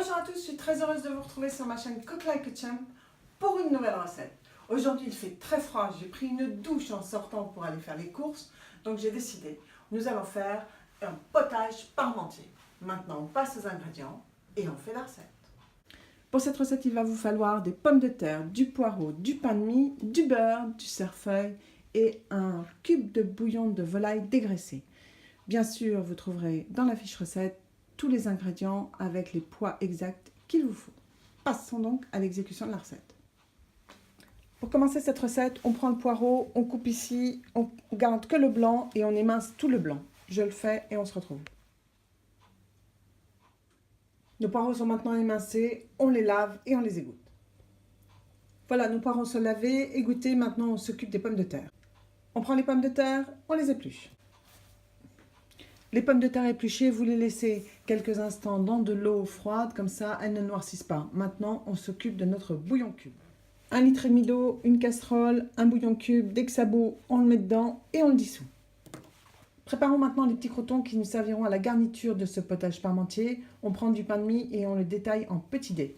Bonjour à tous, je suis très heureuse de vous retrouver sur ma chaîne Cook Like a Champ pour une nouvelle recette. Aujourd'hui il fait très froid, j'ai pris une douche en sortant pour aller faire les courses, donc j'ai décidé, nous allons faire un potage parmentier. Maintenant on passe aux ingrédients et on fait la recette. Pour cette recette il va vous falloir des pommes de terre, du poireau, du pain de mie, du beurre, du cerfeuil et un cube de bouillon de volaille dégraissé. Bien sûr vous trouverez dans la fiche recette tous les ingrédients avec les poids exacts qu'il vous faut. Passons donc à l'exécution de la recette. Pour commencer cette recette, on prend le poireau, on coupe ici, on garde que le blanc et on émince tout le blanc. Je le fais et on se retrouve. Nos poireaux sont maintenant émincés, on les lave et on les égoutte. Voilà, nos poireaux sont lavés, égouttés, maintenant on s'occupe des pommes de terre. On prend les pommes de terre, on les épluche. Les pommes de terre épluchées, vous les laissez quelques instants dans de l'eau froide, comme ça elles ne noircissent pas. Maintenant, on s'occupe de notre bouillon cube. 1,5 litre d'eau, une casserole, un bouillon cube, dès que ça bout, on le met dedans et on le dissout. Préparons maintenant les petits crotons qui nous serviront à la garniture de ce potage parmentier. On prend du pain de mie et on le détaille en petits dés.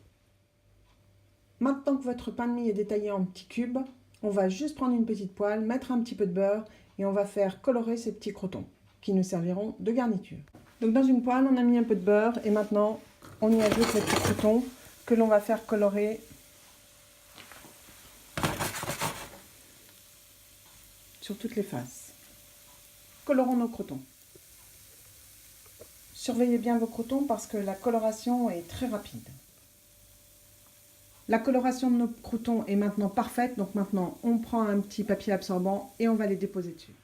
Maintenant que votre pain de mie est détaillé en petits cubes, on va juste prendre une petite poêle, mettre un petit peu de beurre et on va faire colorer ces petits crotons qui nous serviront de garniture. Donc dans une poêle, on a mis un peu de beurre et maintenant on y ajoute ces petits crotons que l'on va faire colorer sur toutes les faces. Colorons nos crotons. Surveillez bien vos crotons parce que la coloration est très rapide. La coloration de nos crotons est maintenant parfaite, donc maintenant on prend un petit papier absorbant et on va les déposer dessus.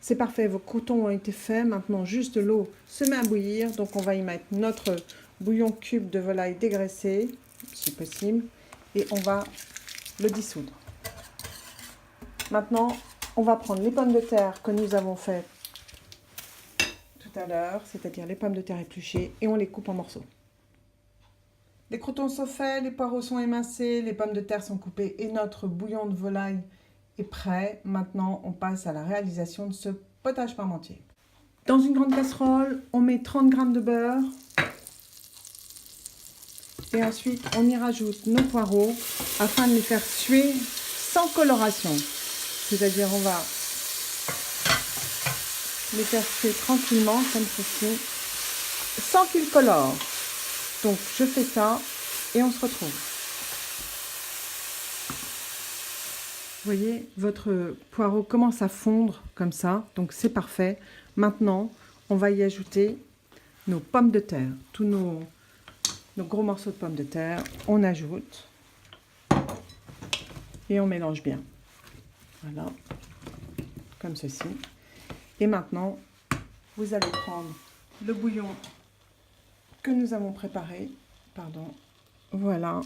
C'est parfait, vos crotons ont été faits. Maintenant, juste l'eau se met à bouillir. Donc, on va y mettre notre bouillon cube de volaille dégraissé, si possible. Et on va le dissoudre. Maintenant, on va prendre les pommes de terre que nous avons faites tout à l'heure, c'est-à-dire les pommes de terre épluchées, et on les coupe en morceaux. Les crotons sont faits, les poireaux sont émincés, les pommes de terre sont coupées et notre bouillon de volaille est prêt. Maintenant, on passe à la réalisation de ce potage parmentier. Dans une grande casserole, on met 30 g de beurre. Et ensuite, on y rajoute nos poireaux afin de les faire suer sans coloration. C'est-à-dire, on va les faire suer tranquillement, comme ceci, sans qu'ils colorent. Donc, je fais ça et on se retrouve. Vous voyez, votre poireau commence à fondre comme ça, donc c'est parfait. Maintenant, on va y ajouter nos pommes de terre, tous nos gros morceaux de pommes de terre. On ajoute et on mélange bien. Voilà, comme ceci. Et maintenant, vous allez prendre le bouillon que nous avons préparé, voilà,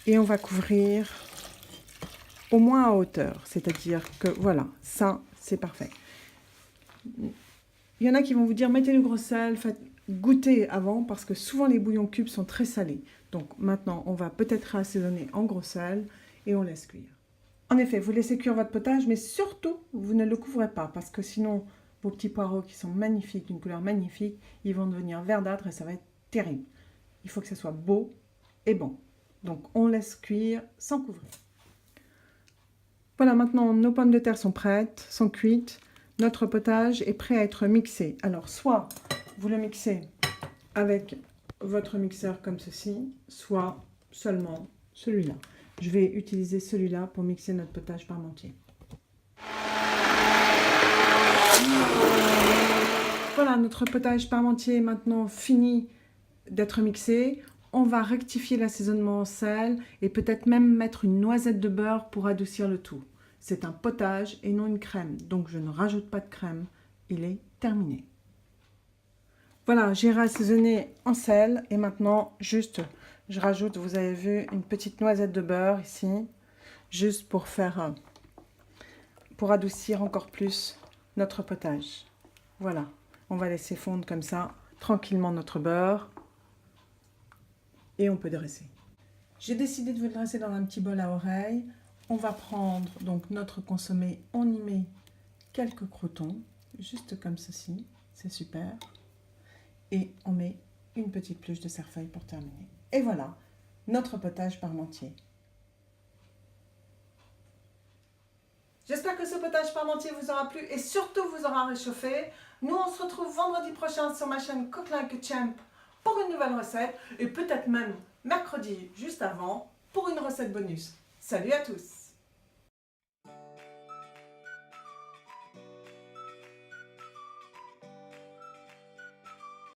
et on va couvrir au moins à hauteur, c'est-à-dire que voilà, ça c'est parfait. Il y en a qui vont vous dire mettez le gros sel, faites goûter avant parce que souvent les bouillons cubes sont très salés. Donc maintenant on va peut-être assaisonner en gros sel et on laisse cuire. En effet, vous laissez cuire votre potage, mais surtout vous ne le couvrez pas parce que sinon vos petits poireaux qui sont magnifiques, d'une couleur magnifique, ils vont devenir verdâtres et ça va être terrible. Il faut que ça soit beau et bon. Donc on laisse cuire sans couvrir. Voilà, maintenant nos pommes de terre sont prêtes, sont cuites. Notre potage est prêt à être mixé. Alors, soit vous le mixez avec votre mixeur comme ceci, soit seulement celui-là. Je vais utiliser celui-là pour mixer notre potage parmentier. Voilà, notre potage parmentier est maintenant fini d'être mixé. On va rectifier l'assaisonnement en sel et peut-être même mettre une noisette de beurre pour adoucir le tout. C'est un potage et non une crème, donc je ne rajoute pas de crème. Il est terminé. Voilà, j'ai assaisonné en sel et maintenant, juste, je rajoute, vous avez vu, une petite noisette de beurre ici, juste pour adoucir encore plus notre potage. Voilà, on va laisser fondre comme ça, tranquillement notre beurre. Et on peut dresser. J'ai décidé de vous le dresser dans un petit bol à oreille. On va prendre donc notre consommé, on y met quelques crotons, juste comme ceci, c'est super. Et on met une petite pluche de cerfeuil pour terminer. Et voilà, notre potage parmentier. J'espère que ce potage parmentier vous aura plu et surtout vous aura réchauffé. Nous, on se retrouve vendredi prochain sur ma chaîne Coquelin que Champ pour une nouvelle recette et peut-être même mercredi juste avant pour une recette bonus. Salut à tous!